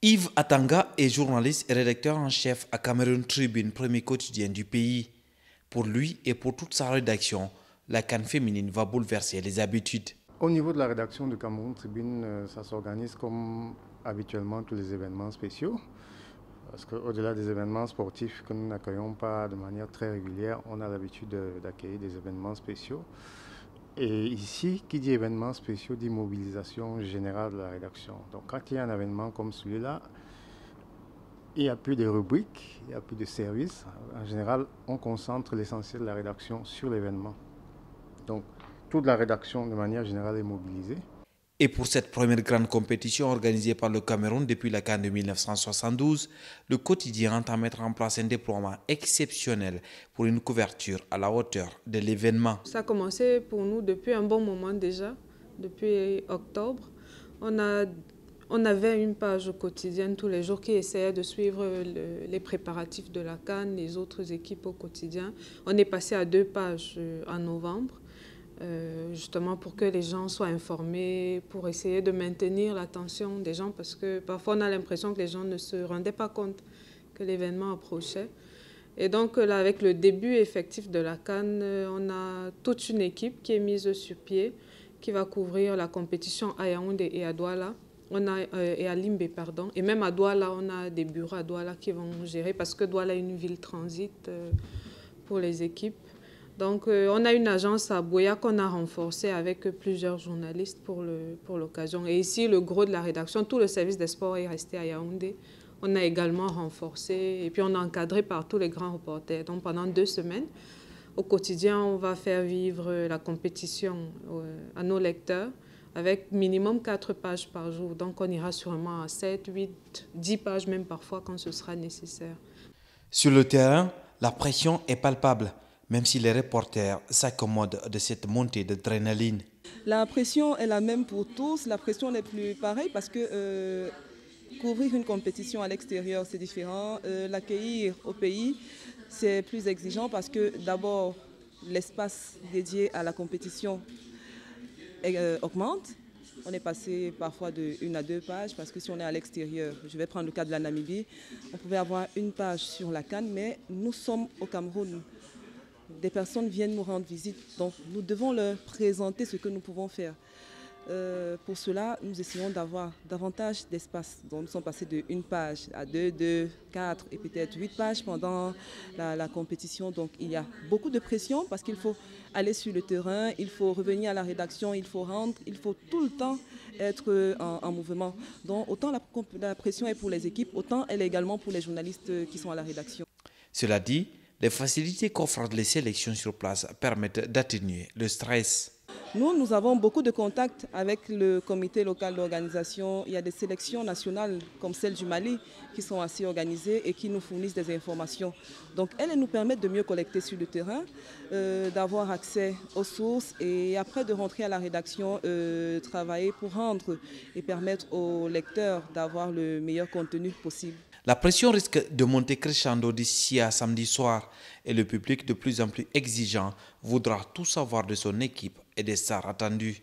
Yves Atanga est journaliste et rédacteur en chef à Cameroun Tribune, premier quotidien du pays. Pour lui et pour toute sa rédaction, la CAN féminine va bouleverser les habitudes. Au niveau de la rédaction de Cameroun Tribune, ça s'organise comme habituellement tous les événements spéciaux. Parce qu'au-delà des événements sportifs que nous n'accueillons pas de manière très régulière, on a l'habitude d'accueillir des événements spéciaux. Et ici, qui dit événements spéciaux dit mobilisation générale de la rédaction. Donc quand il y a un événement comme celui-là, il n'y a plus de rubriques, il n'y a plus de services. En général, on concentre l'essentiel de la rédaction sur l'événement. Donc toute la rédaction de manière générale est mobilisée. Et pour cette première grande compétition organisée par le Cameroun depuis la CAN de 1972, le quotidien entend mettre en place un déploiement exceptionnel pour une couverture à la hauteur de l'événement. Ça a commencé pour nous depuis un bon moment déjà, depuis octobre. On avait une page quotidienne tous les jours qui essayait de suivre les préparatifs de la CAN, les autres équipes au quotidien. On est passé à 2 pages en novembre. Justement pour que les gens soient informés, pour essayer de maintenir l'attention des gens, parce que parfois on a l'impression que les gens ne se rendaient pas compte que l'événement approchait. Et donc là, avec le début effectif de la CAN, on a toute une équipe qui est mise sur pied, qui va couvrir la compétition à Yaoundé et à Douala. Et à Limbe, pardon. Et même à Douala, on a des bureaux à Douala qui vont gérer, parce que Douala est une ville transit pour les équipes. Donc, on a une agence à Boya qu'on a renforcée avec plusieurs journalistes pour l'occasion. Et ici, le gros de la rédaction, tout le service des sports est resté à Yaoundé. On a également renforcé et puis on a encadré par tous les grands reporters. Donc, pendant 2 semaines, au quotidien, on va faire vivre la compétition à nos lecteurs avec minimum 4 pages par jour. Donc, on ira sûrement à 7, 8, 10 pages même parfois quand ce sera nécessaire. Sur le terrain, la pression est palpable, même si les reporters s'accommodent de cette montée d'adrénaline. La pression est la même pour tous, la pression n'est plus pareille parce que couvrir une compétition à l'extérieur c'est différent, l'accueillir au pays c'est plus exigeant parce que d'abord l'espace dédié à la compétition augmente. On est passé parfois de 1 à 2 pages parce que si on est à l'extérieur, je vais prendre le cas de la Namibie, on pouvait avoir 1 page sur la CAN, mais nous sommes au Cameroun. Des personnes viennent nous rendre visite, donc nous devons leur présenter ce que nous pouvons faire. Pour cela, nous essayons d'avoir davantage d'espace. Donc nous sommes passés de 1 page à 2, 4 et peut-être 8 pages pendant la compétition. Donc il y a beaucoup de pression parce qu'il faut aller sur le terrain, il faut revenir à la rédaction, il faut rendre, il faut tout le temps être en mouvement. Donc autant la pression est pour les équipes, autant elle est également pour les journalistes qui sont à la rédaction. Cela dit, les facilités qu'offrent les sélections sur place permettent d'atténuer le stress. Nous avons beaucoup de contacts avec le comité local d'organisation. Il y a des sélections nationales comme celle du Mali qui sont assez organisées et qui nous fournissent des informations. Donc elles nous permettent de mieux collecter sur le terrain, d'avoir accès aux sources et après de rentrer à la rédaction, travailler pour rendre et permettre aux lecteurs d'avoir le meilleur contenu possible. La pression risque de monter crescendo d'ici à samedi soir et le public de plus en plus exigeant voudra tout savoir de son équipe et des stars attendues.